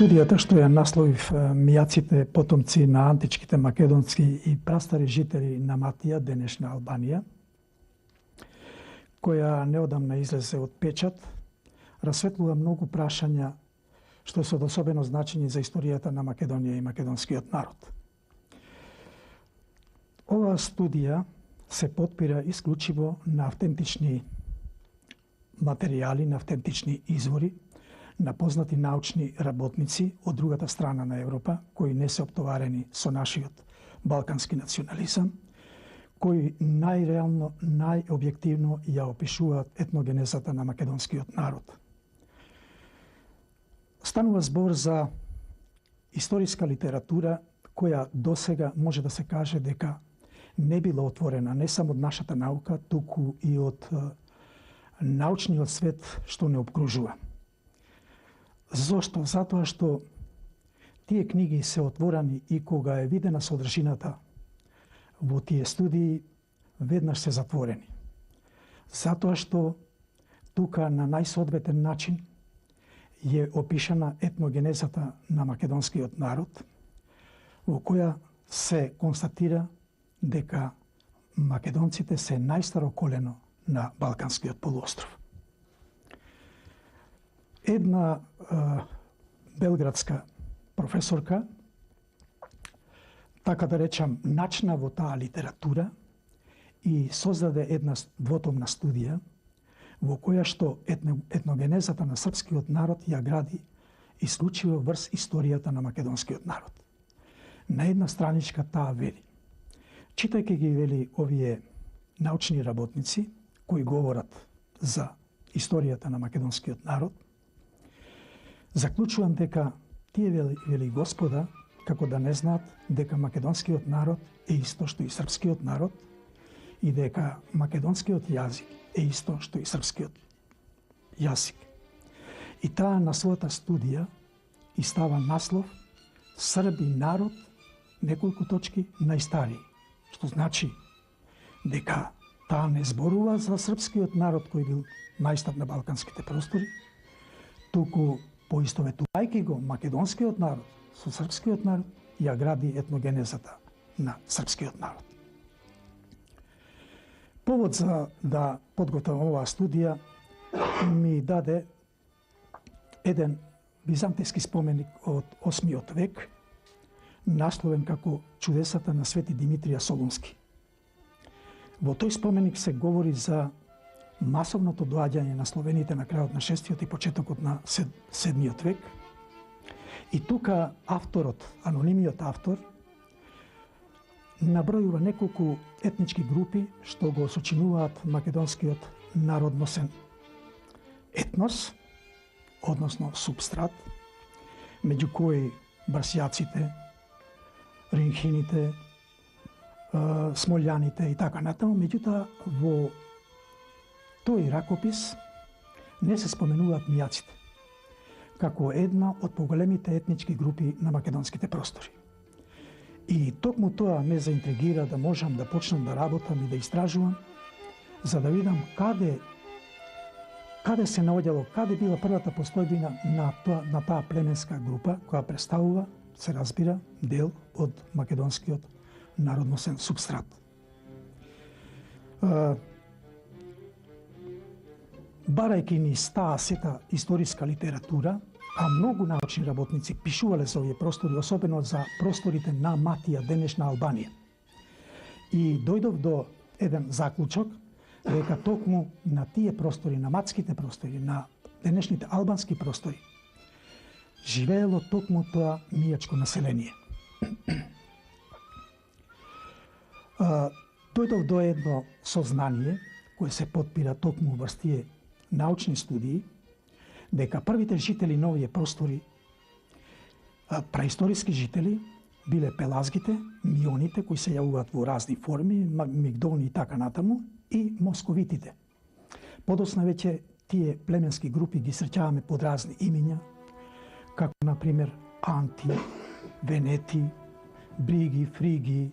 Студијата што ја насловив Мијаците потомци на античките македонски и прастари жители на Матија, денешна Албанија, која неодамна излезе од печат, расветлува многу прашања што се од особено значење за историјата на Македонија и македонскиот народ. Оваа студија се потпира исклучиво на автентични материјали, на автентични извори, на познати научни работници од другата страна на Европа, кои не се оптоварени со нашиот балкански национализам, кои најреално, најобјективно ја опишуваат етногенезата на македонскиот народ. Станува збор за историска литература која досега може да се каже дека не била отворена не само од нашата наука, туку и од научниот свет што не обкружува. Зошто? Затоа што тие книги се отворени и кога е видена содржината во тие студии, веднаш се затворени. Затоа што тука на најсоодветен начин е опишана етногенезата на македонскиот народ, во која се констатира дека македонците се најстаро колено на Балканскиот полуостров. Една белградска професорка, така да речам, начна во таа литература и создаде една двотомна студија во која што етногенезата на српскиот народ ја гради исклучиво врз историјата на македонскиот народ. На една страничка таа вели: читајќи ги, вели, овие научни работници кои говорат за историјата на македонскиот народ, заклучувам дека тие, вели господа, како да не знаат дека македонскиот народ е исто што и српскиот народ и дека македонскиот јазик е исто што и српскиот јазик. И таа на својата студија и става наслов Срби народ, неколку точки, најстарiji, што значи дека таа не зборува за српскиот народ кој бил најстар на балканските простори, туку поистоветувајќи го македонскиот народ со српскиот народ, ја гради етногенезата на српскиот народ. Повод за да подготвам оваа студија ми даде еден византијски споменик од 8 век, насловен како Чудесата на Свети Димитрија Солунски. Во тој споменик се говори за масовното доаѓање на словените на крајот на 6 и почетокот на 7 век. И тука авторот, анонимиот автор, набројува неколку етнички групи што го сочинуваат македонскиот народносен етнос, односно субстрат, меѓу кои барсјаците, ринхините, смолјаните и така натаму. Меѓутоа, во тој ракопис не се споменуваат мијаците, како една од поголемите етнички групи на македонските простори. И токму тоа ме заинтригира да можам да почнам да работам и да истражувам, за да видам каде се наоѓало, каде била првата постојбина на таа племенска група, која представува, се разбира, дел од македонскиот народносен субстрат. Барајќи низ таа сета историска литература, а многу научни работници пишувале за овие простори, особено за просторите на Матија, денешна Албанија. И дојдов до еден заклучок дека токму на тие простори, на матските простори, на денешните албански простори, живеело токму тоа мијачко население. Дојдов до едно сознание кое се потпира токму врз тие научни студии, дека првите жители на овие простори, праисториски жители, биле пелазгите, мионите, кои се јавуваат во разни форми, мигдони и така натаму, и московитите. Подосна веќе тие племенски групи ги среќаваме под разни имиња, како например Анти, Венети, Бриги, Фриги,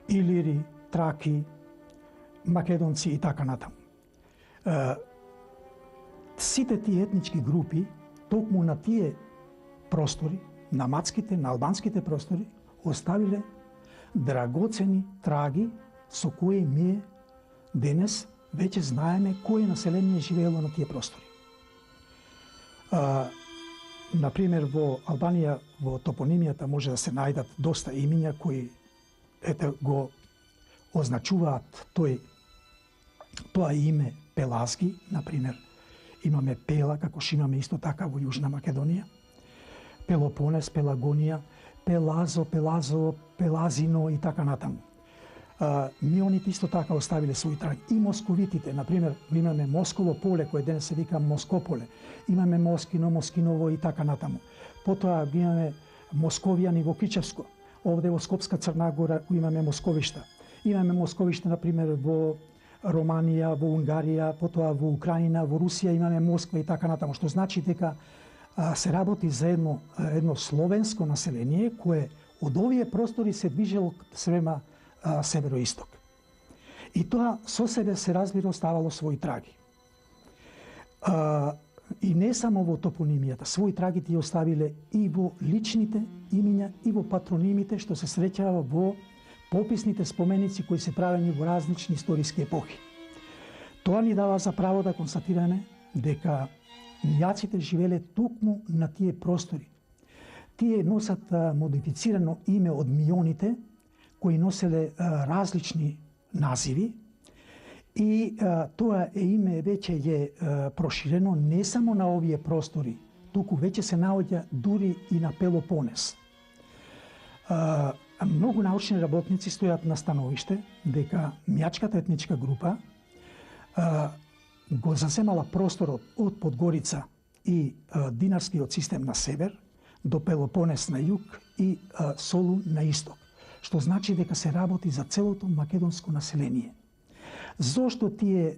Илири, Траки, македонци и така натаму. Сите тие етнички групи токму на тие простори, на мацките, на албанските простори, оставиле драгоцени траги со кои ние денес веќе знаеме кое население живеело на тие простори. Например, во Албанија, во топонимијата може да се најдат доста имиња кои го означуваат тоа име Пелазги, например, имаме Пела, како што имаме исто така во Јужна Македонија, Пелопонес, Пелагонија, Пелазо, Пелазино и така натаму. Мионите исто така оставиле своји траги. И московитите, например, имаме Москово поле, кое денес се вика Москополе. Имаме Москино, Москиново и така натаму. Потоа имаме московијани во Кичевско. Овде во Скопска Црна Гора имаме московишта. Имаме московишта, например, во Романија, во Унгарија, потоа во Украина, во Русија имаме Москва и така натаму. Што значи дека се работи за едно словенско население кое од овие простори се движело спрема североисток. И тоа со себе се разбира оставало своји траги. И не само во топонимијата, своји траги тие оставиле и во личните имиња и во патронимите што се среќава во пописните споменици кои се правени во различни историски епохи. Тоа ни дава за право да констатираме дека мијаците живеле токму на тие простори. Тие носат модифицирано име од мионите, кои носеле различни називи и тоа име веќе е проширено не само на овие простори, туку веќе се наоѓа дури и на Пелопонес. Многу научни работници стојат на становиште дека мјачката етничка група го заземала просторот од Подгорица и Динарскиот систем на север до Пелопонес на југ и Солун на исток, што значи дека се работи за целото македонско население. Зошто тие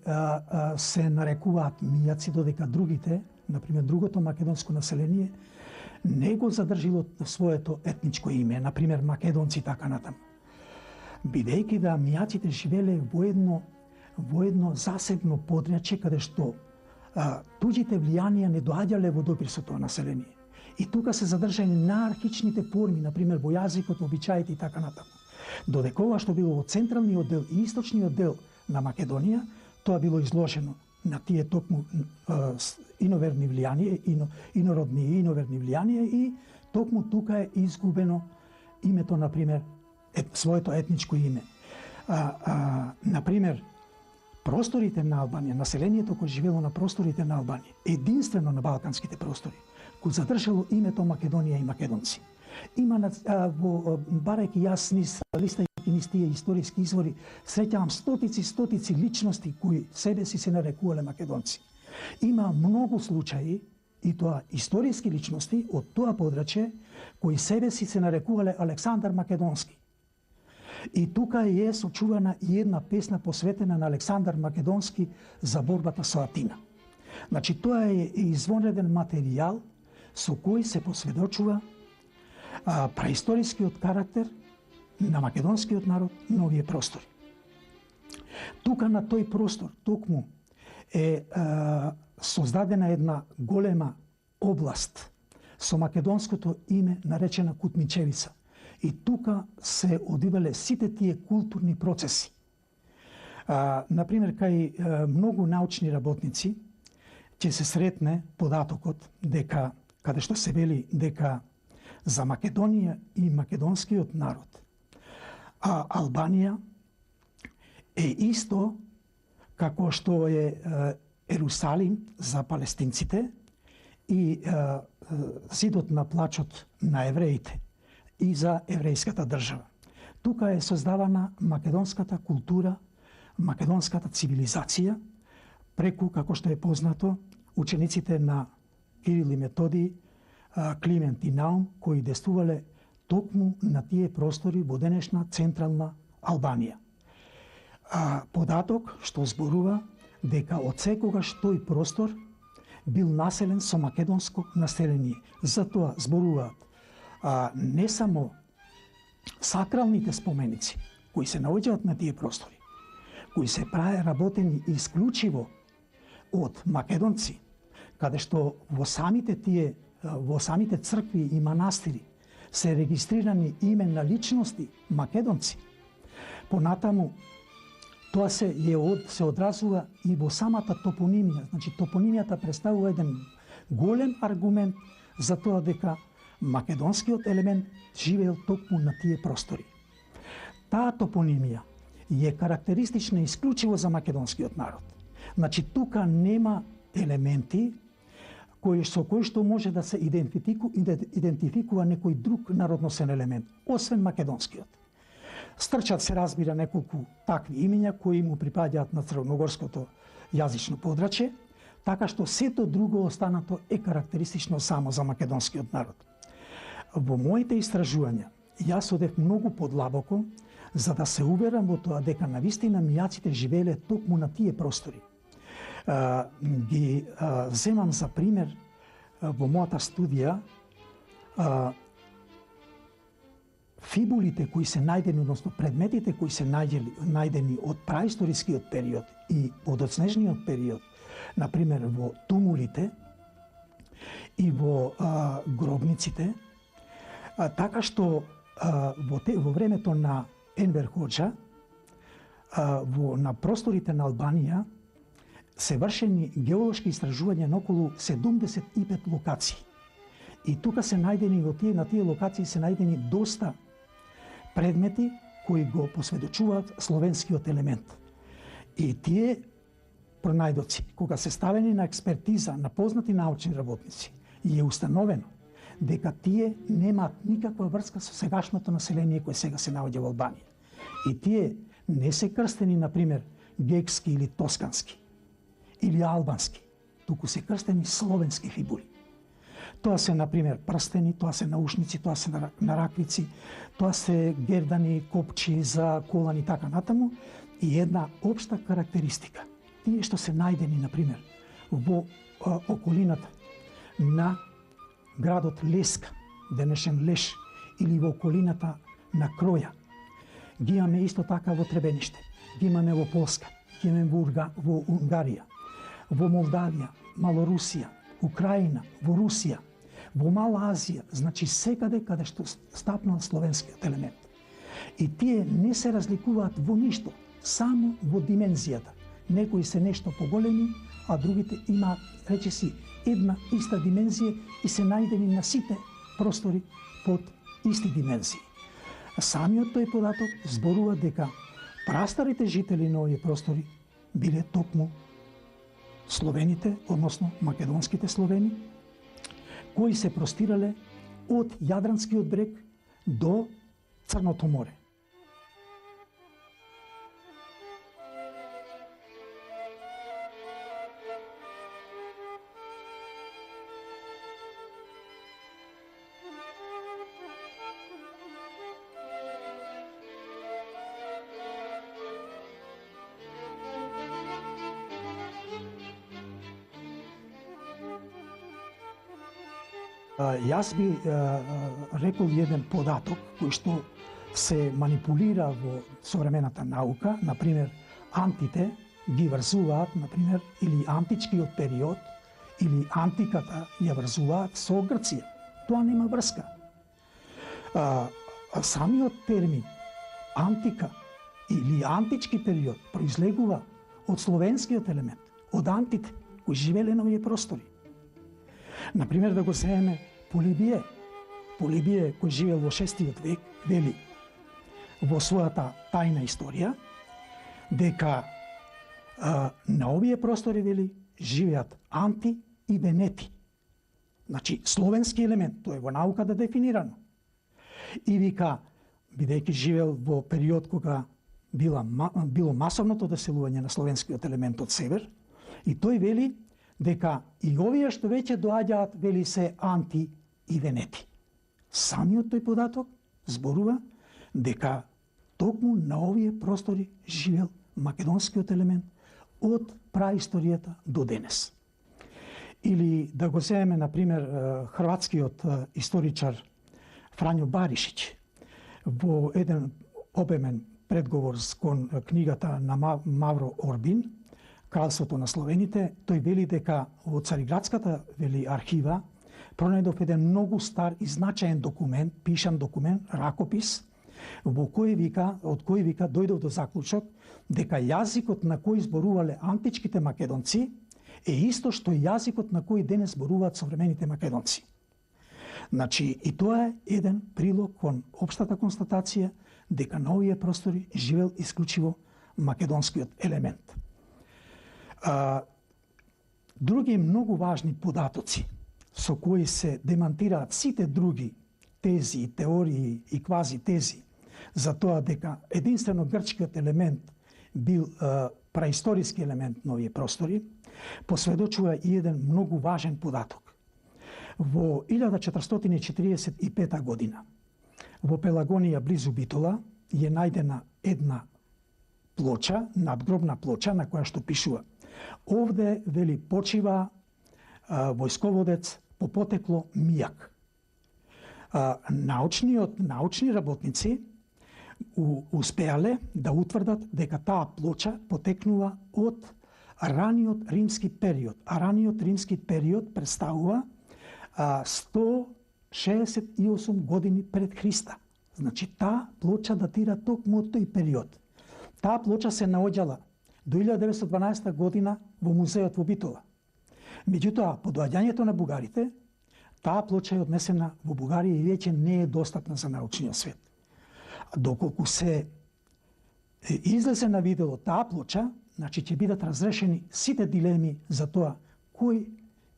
се нарекуваат мијаци, додека другите, например другото македонско население, не го задржило своето етничко име, например македонци така натаму. Бидејќи да мијаците живеле во едно засебно подрачје каде што туѓите влијанија не доаѓале во допир со тоа население. И тука се задржани наархичните форми, например во јазикот, обичаите и така натаму. Додека ова што било во централниот дел и источниот дел на Македонија, тоа било изложено на тие токму иноверни влијанија, инородни и иноверни влијанија и токму тука е изгубено името, например, своето етничко име. Например, просторите на Албанија, населението кој живело на просторите на Албанија, единствено на балканските простори, го задржало името Македонија и македонци. Има, барајќи јас листајќи низ тие историски извори, среќавам стотици личности кои себе си се нарекувале македонци. Има многу случаи, и тоа историски личности од тоа подрачје, кои себе си се нарекувале Александар Македонски. И тука е сочувана и една песна посветена на Александар Македонски за борбата со Атина. Значи, тоа е извонреден материјал со кој се посведочува праисторискиот карактер на македонскиот народ на овие простори. Тука на тој простор токму е создадена една голема област со македонското име наречена Кутмичевица. И тука се одвивале сите тие културни процеси. Например, кај многу научни работници ќе се сретне податокот дека, каде што се вели дека за Македонија и македонскиот народ, Албанија е исто како што е Ерусалим за палестинците и зидот на плачот на евреите и за еврејската држава. Тука е создавана македонската култура, македонската цивилизација, преку, како што е познато, учениците на Кирил и Методиј, Климент и Наум, кои действувале токму на тие простори во денешна централна Албанија. Податок што зборува дека од секогаш тој простор бил населен со македонско население. Затоа зборуваат не само сакралните споменици кои се наоѓаат на тие простори, кои се работени исклучиво од македонци, каде што во самите цркви и манастири се регистрирани име на личности македонци. Понатаму тоа се одразува и во самата топонимија. Значи топонимијата представува еден голем аргумент за тоа дека македонскиот елемент живеел токму на тие простори. Таа топонимија е карактеристична исклучиво за македонскиот народ. Значи тука нема елементи со кои што може да се идентификува некој друг народносен елемент, освен македонскиот. Стрчат се разбира неколку такви имиња кои му припаѓаат на црногорското јазично подрачје, така што сето друго останато е карактеристично само за македонскиот народ. Во моите истражувања јас одев многу подлабоко за да се уверам во тоа дека навистина мијаците живееле токму на тие простори. Земам за пример во мојата студија фибулите кои се најдени, односно предметите кои се најдени од праисторискиот период и од одснежниот период, например во тумулите и во гробниците, така што во времето на Енвер Хоџа на просторите на Албанија се вршени геолошки истражувања на околу 75 локации. И тука се најдени на тие локации се најдени доста предмети кои го посведочуваат словенскиот елемент. И тие пронајдоци, кога се ставени на експертиза на познати научни работници, и е установено дека тие немаат никаква врска со сегашното население кое сега се наоѓа во Албанија. И тие не се крстени, например, гекски или тоскански, или албански, туку се крстени словенски фибули. Тоа се, например, прстени, тоа се наушници, тоа се нараквици, тоа се гердани, копчи за колани и така натаму. И една општа карактеристика. Тие што се најдени, например, во околината на градот Леска, денешен Леш, или во околината на Кроја. Ги имаме исто така во Требениште, ги имаме во Полска, ги имаме во Унгарија, во Молдавија, Малорусија, Украина, во Русија, во Мала Азија, значи секаде каде што стапнал словенскиот елемент. И тие не се разликуваат во ништо, само во димензијата. Некои се нешто поголеми, а другите имаат, речиси, една иста димензија и се најдени на сите простори под исти димензии. Самиот тој податок зборува дека прастарите жители на овие простори биле токму словените, односно македонските словени, кои се простирале од Јадранскиот брег до Црното море. Јас би рекол еден податок кој што се манипулира во современата наука, например, антите ги врзуваат, например, или античкиот период, или антиката ја врзуваат со Грција. Тоа нема врска. Самиот термин антика или антички период произлегува од словенскиот елемент, од антите кои живееле на овие простори. Например, да го земеме Полибие. Полибие, кој живеел во 6 век, вели во својата тајна историја дека на овие простори, вели, живеат анти и венети. Значи, словенски елемент, тоа е во науката дефинирано. И вика, бидејќи живеел во период кога било масовното доселување на словенскиот елемент од север, и тој вели дека и овие што веќе доаѓаат, вели, се анти и венети. Самиот тој податок зборува дека токму на овие простори живеел македонскиот елемент од праисторијата до денес. Или да го земеме, например, хрватскиот историчар Фрањо Баришиć во еден обемен предговор кон книгата на Мавро Орбин, кралството на Словените, тој вели дека во Цариградската архива пронајдов еден многу стар и значаен документ, пишан документ, ракопис, од кој вика дојдов до заклучок дека јазикот на кој зборувале античките македонци е исто што јазикот на кој денес зборуваат современите македонци. Значи, и тоа е еден прилог кон општата констатација дека на овие простори живел исклучиво македонскиот елемент. Други многу важни податоци со кои се демантираат сите други тези, теории и квази тези за тоа дека единствено грчкиот елемент бил праисториски елемент на овие простори, посведочува и еден многу важен податок. Во 1445 година во Пелагонија близу Битола е најдена една плоча, надгробна плоча на која што пишува: овде, вели, почива војсководец по потекло Мијак. Научни работници успеале да утврдат дека таа плоча потекнува од раниот римски период, а раниот римски период представува 168 години пред Христа. Значи, таа плоча датира токму од тој период. Таа плоча се наоѓала до 1912 година во музеот во Битола. Меѓутоа, по доаѓањето на бугарите, таа плоча е однесена во Бугарија и веќе не е достапна за научниот свет. Доколку се излезе на видео таа плоча, значи ќе бидат разрешени сите дилеми за тоа кој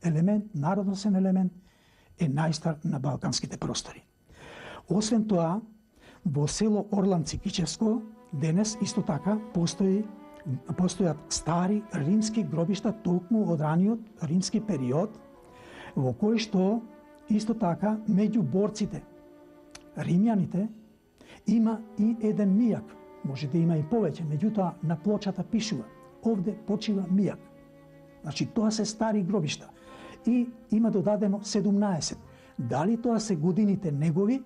елемент, народносен елемент, е најстар на балканските простори. Освен тоа, во село Орланци Кичевско денес исто така постојат стари римски гробишта токму од раниот римски период, во кој што исто така меѓу борците римјаните има и еден Мијак. Може да има и повеќе, меѓутоа на плочата пишува: овде почива Мијак. Значи, тоа се стари гробишта. И има додадено 17. Дали тоа се годините негови,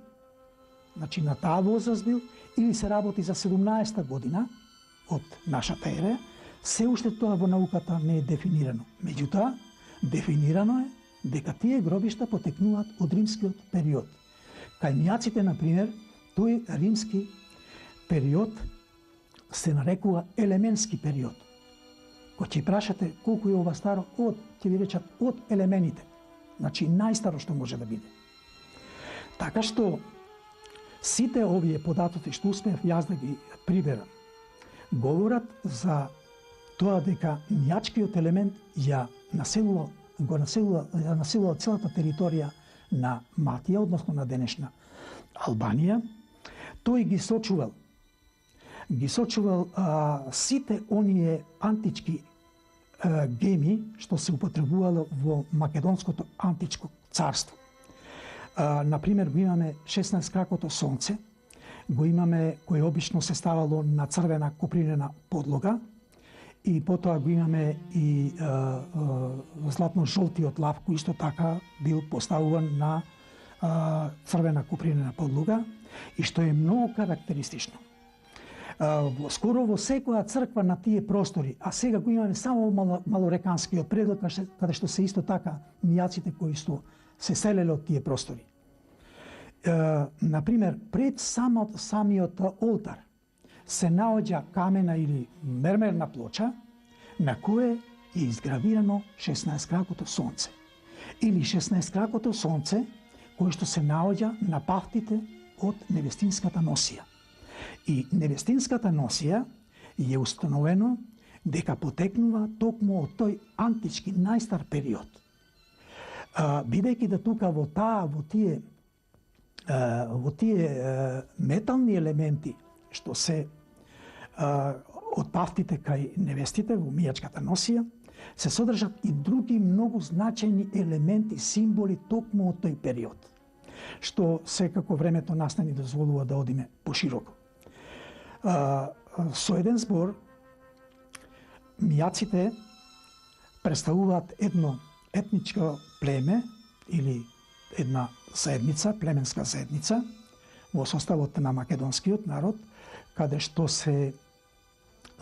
значи на таа возраст бил, или се работи за 17-та година од нашата ера, се уште тоа во науката не е дефинирано. Меѓутоа, дефинирано е дека тие гробишта потекнуваат од римскиот период. Кај мијаците, например, тој римски период се нарекува елеменски период. Кога ќе прашате колку е ова старо, ќе ви речат од елемените. Значи најстаро што може да биде. Така што сите овие податоци што успеав јас да ги приберам, говорат за тоа дека мијачкиот елемент ја населува целата територија на Матија, односно на денешна Албанија. Тој ги сочувал сите оние антички геми што се употребувало во македонското античко царство. Например, го имаме 16-кракото сонце, го имаме кој обично се ставало на црвена копринена подлога, и потоа го имаме и златно-жолтиот лав, кој исто така бил поставуван на црвена копринена подлога, и што е многу карактеристично. Скоро во секоја црква на тие простори, а сега го имаме само малореканскиот предлог, каде што се исто така мијаците кои што се селеле од тие простори. Например, пред самиот олтар се наоѓа камена или мермерна плоча на која е изгравирано 16-кракото сонце. Или 16-кракото сонце кој што се наоѓа на пафтите од невестинската носија. И невестинската носија е установено дека потекнува токму од тој антички најстар период. Бидејќи да тука во тие метални елементи што се од пафтите кај невестите во мијачката носија, се содржат и други многу значајни елементи, символи токму од тој период, што секако времето нас не ни дозволува да одиме пошироко. Со еден збор, мијаците представуваат едно етничко племе или една заедница, племенска заедница во составот на македонскиот народ, каде што се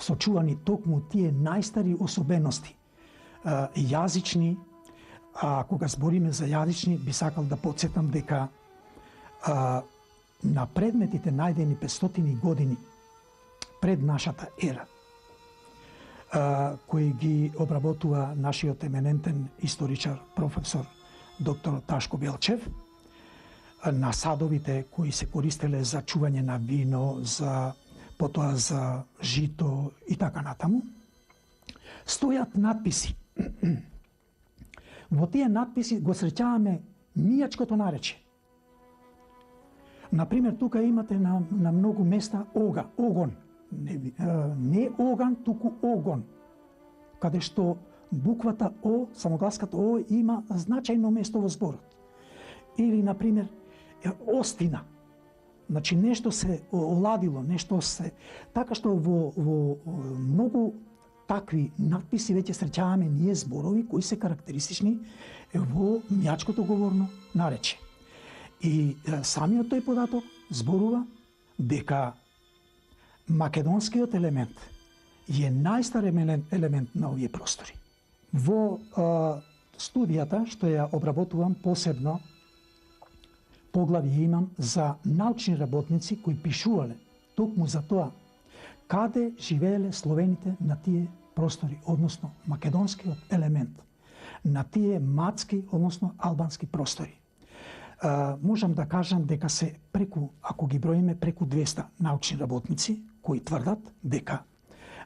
сочувани токму тие најстари особености јазични. А кога збориме за јазични, би сакал да подсетам дека на предметите најдени 500 години пред нашата ера, кои ги обработува нашиот еминентен историчар, професор доктор Ташко Белчев, на садовите кои се користеле за чување на вино, потоа за жито и така натаму, стојат надписи. Во тие надписи го среќаваме мијачкото наречје. Например, тука имате на многу места огон. Не оган, туку огон. Каде што буквата О, самогласката О, има значајно место во зборот. Или, например, остина. Значи, нешто се оладило, нешто се... Така што во многу такви надписи веќе среќаваме ние зборови кои се карактеристични во мијачкото говорно наречје. И самиот тој податок зборува дека македонскиот елемент е најстар елемент на овие простори. Во студијата што ја обработувам посебно поглавје имам за научни работници кои пишувале токму за тоа каде живееле словените на тие простори, односно македонскиот елемент на тие мацки, односно албански простори. Можам да кажам дека се преку, ако ги броиме, преку 200 научни работници кои тврдат дека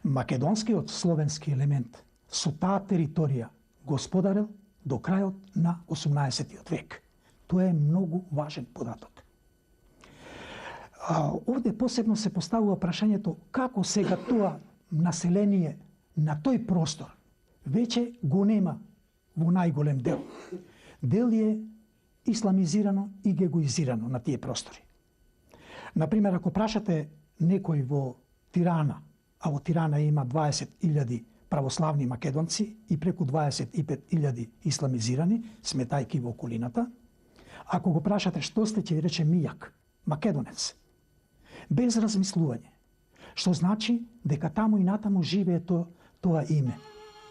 македонскиот словенски елемент со таа територија господарел до крајот на 18 век. Тоа е многу важен податок. Овде посебно се поставува прашањето како сега тоа население на тој простор веќе го нема во најголем дел. Дел е исламизирано и гегоизирано на тие простори. Например, ако прашате некој во Тирана, а во Тирана има 20.000 православни македонци и преку 25.000 исламизирани, сметајки во околината, ако го прашате што сте, ќе ви рече мијак, македонец. Без размислување. Што значи дека таму и натаму живее тоа име.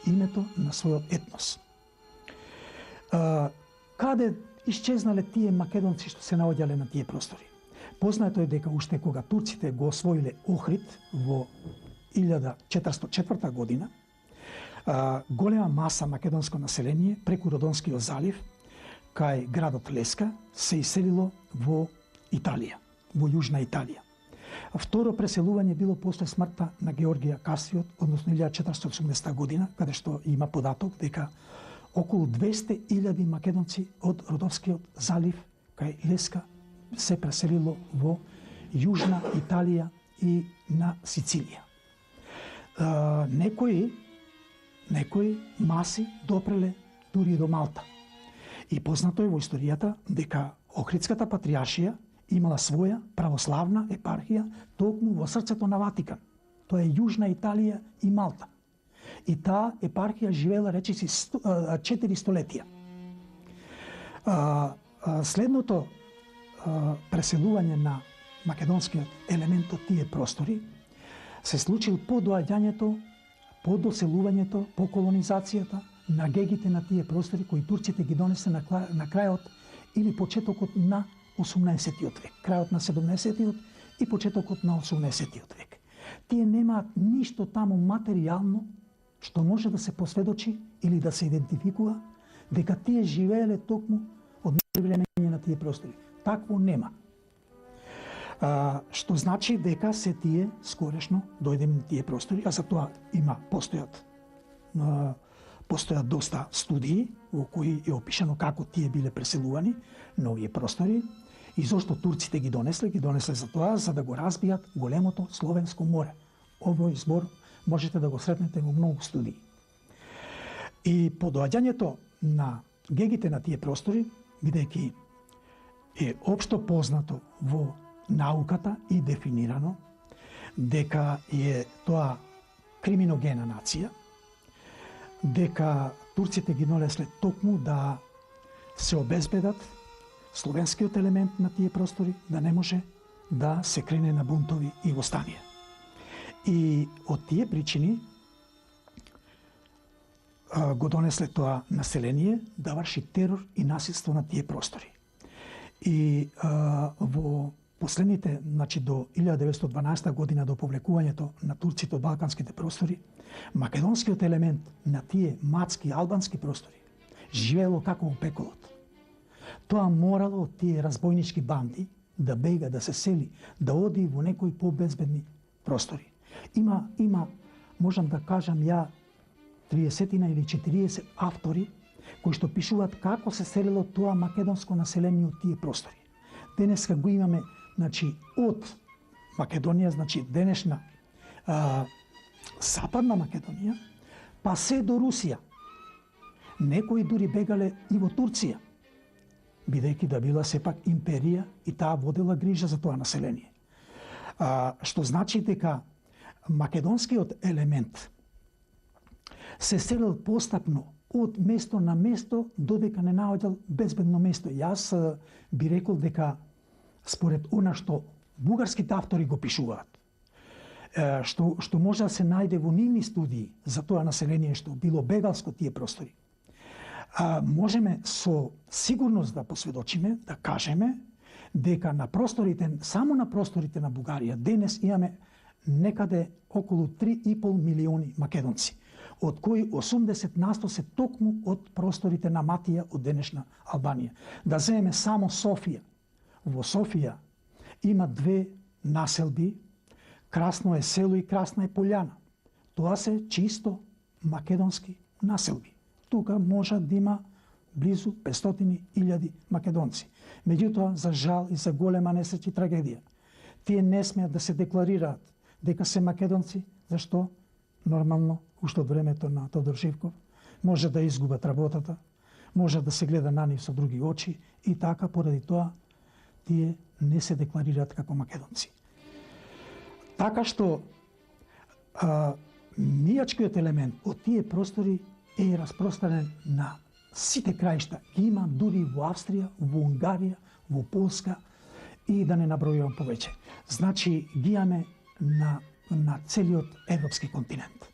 Името на својот етнос. Каде исчезнале тие македонци што се наоѓале на тие простори? Познато е дека уште кога турците го освоиле Охрид во 1404 година, голема маса македонско население преку Родонскиот залив кај градот Леска се иселило во Италија, во Јужна Италија. Второ преселување било после смртта на Георгија Касиот, односно 1480 година, каде што има податок дека околу 200.000 македонци од Родовскиот залив кај Леска се преселило во Јужна Италија и на Сицилија. Некои маси допреле дури до Малта. И познато е во историјата дека Охридската патријаршија имала своја православна епархија токму во срцето на Ватикан. Тоа е Јужна Италија и Малта. И таа епархија живеела речиси 4 столетија. Следното преселување на македонскиот елемент од тие простори се случил по доаѓањето, по доселувањето, по колонизацијата на гегите на тие простори кои турците ги донесе на крајот или почетокот на 18 век, крајот на 17 и почетокот на 18 век. Тие немаат ништо таму материјално што може да се посведочи или да се идентификува дека тие живееле токму од времење на тие простори. Такво нема. Што значи дека се тие скорешно дојдеме на тие простори, а за тоа постојат доста студии во кои е опишано како тие биле преселувани на овие простори и зошто турците ги донесле за тоа, за да го разбијат големото Словенско море. Овој збор можете да го сретнете во многу студии. И по доаѓањето на гегите на тие простори, бидејќи е општо познато во науката и дефинирано дека е тоа криминогена нација, дека турците ги донесле токму да се обезбедат словенскиот елемент на тие простори, да не може да се крене на бунтови и востанија. И од тие причини го донесле тоа население да врши терор и насилство на тие простори. И во последните, значи до 1912 година, до повлекувањето на турците од балканските простори, македонскиот елемент на тие мацки албански простори живеело како во пеколот. Тоа морало од тие разбойнички банди да бега, да се сели, да оди во некои побезбедни простори. Има, можам да кажам ја, 30 или 40 автори кои што пишуваат како се селило тоа македонско население од тие простори. Денеска го имаме, значи, од Македонија, значи денешна Западна Македонија, па се до Русија. Некои дури бегале и во Турција, бидејќи да била сепак империја и таа водела грижа за тоа население. Што значи дека македонскиот елемент се селил постапно од место на место додека не наоѓал безбедно место. Јас би рекол дека според она што бугарските автори го пишуваат, што може да се најде во нивни студии за тоа население што било бегалско тие простори, можеме со сигурност да посведочиме, да кажеме дека на просторите, само на просторите на Бугарија денес имаме некаде околу 3,5 милиони македонци, од кои 80% се токму од просторите на Матија од денешна Албанија. Да земеме само Софија. Во Софија има две населби, Красно е село и Красна е пољана. Тоа се чисто македонски населби. Тука може да има близу 500.000 македонци. Меѓутоа, за жал и за голема несреќа и трагедија, тие не смеат да се декларираат дека се македонци, зашто нормално, уште од времето на Тодор Живков, може да изгубат работата, може да се гледа на нив со други очи и така, поради тоа, тие не се декларираат како македонци. Така што мијачкиот елемент од тие простори е распространен на сите краишта. Ги има дури во Австрија, во Унгарија, во Полска и да не набројувам повеќе. Значи, ги имаме на целиот европски континент.